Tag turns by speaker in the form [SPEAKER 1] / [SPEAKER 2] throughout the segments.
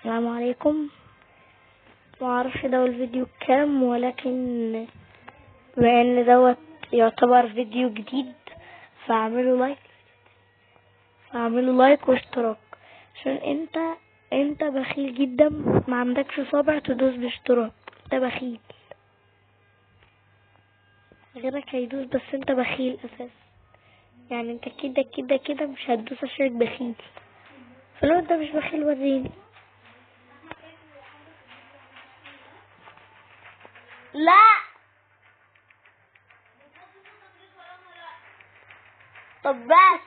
[SPEAKER 1] السلام عليكم. معرفش ده الفيديو كام، ولكن بما ان دوت يعتبر فيديو جديد فاعملوا لايك واشتراك، عشان انت بخيل جدا، ما عندكش صابع تدوس باشتراك. انت بخيل، غيرك هيدوس بس انت بخيل اساسا. يعني انت كده مش هتدوس عشان بخيل. فلو انت مش بخيل وريني. لا طب بس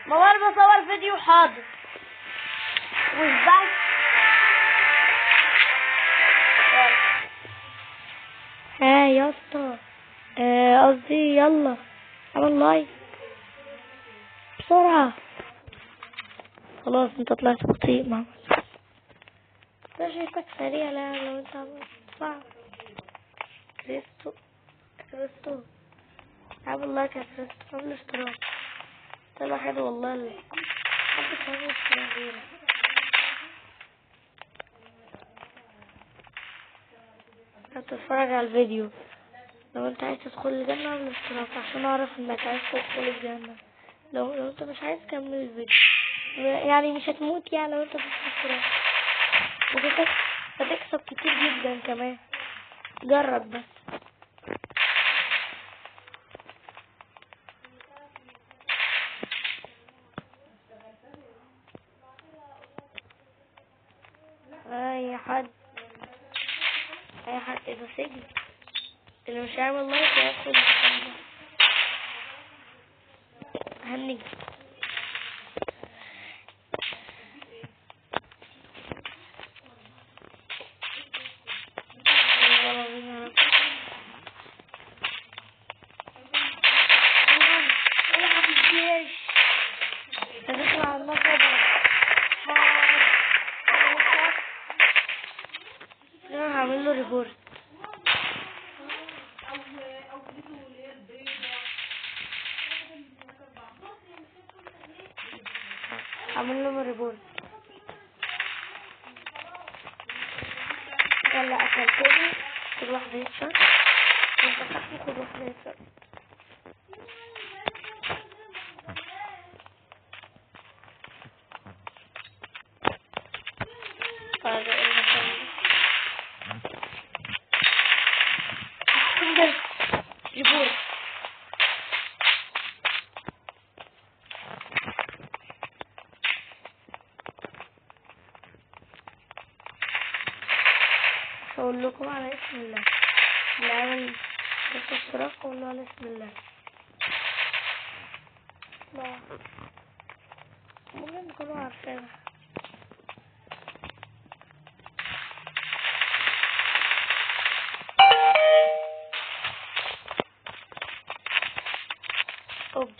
[SPEAKER 1] ما انا بصور فيديو. حاضر مش بس. ها يا اسطى، قصدي يلا اعمل لايك بسرعة. خلاص انت طلعت بطيء. ما ده شايفك سريع. لا لو انت صعب. كريستو اعمل لايك يا كريستو، اعمل اشتراك. طلع حلو والله. محدش عامل اشتراك غيرك. هتتفرج على الفيديو. لو انت عايز تدخل الجنة اعمل اشتراك عشان اعرف انك عايز تدخل الجنة. لو انت مش عايز كمل الفيديو، يعني مش هتموت يعني لو انت مش اشتراك. هتكسب كتير جدا كمان. جرب بس. اي حد اذا سجن اللي مش هيعمل لايك هيدخل الجنة. هنيجي هندخل على المصعد. انا هعمل له ريبورت. هعمل له ريبورت. يلا اكلتني. كل واحد يشرب. انت صاحبي كل واحد يشرب. هذا ريبورت. اقول لكم على اسم الله. اللي عمل اشتراك اقول له على اسم الله. لا ممكن تكونوا عارفينها. اوب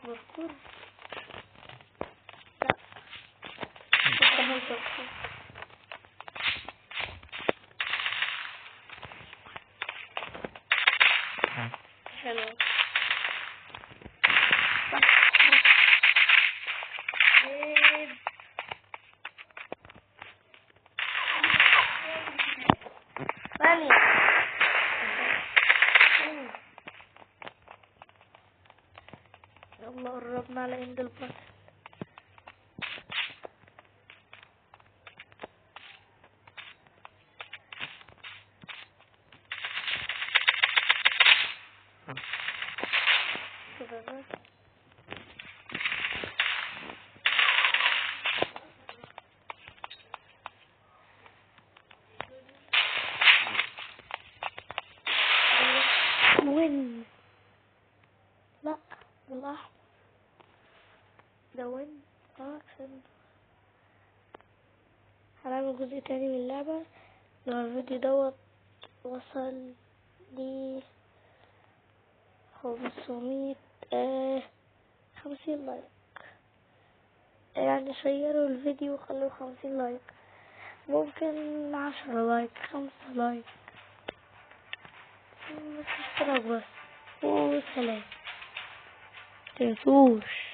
[SPEAKER 1] بذكر. حلو. ثانية. يلا قربنا على عند الباص. وين؟ لا والله ده وين. هنعمل جزء تاني من اللعبة. لو الفيديو دوت وصل لي 500 50 لايك، يعني شيروا الفيديو وخلوه 50 لايك. ممكن 10 لايك، 5 لايك. بس اشتراك بس، والسلام. متنسوش.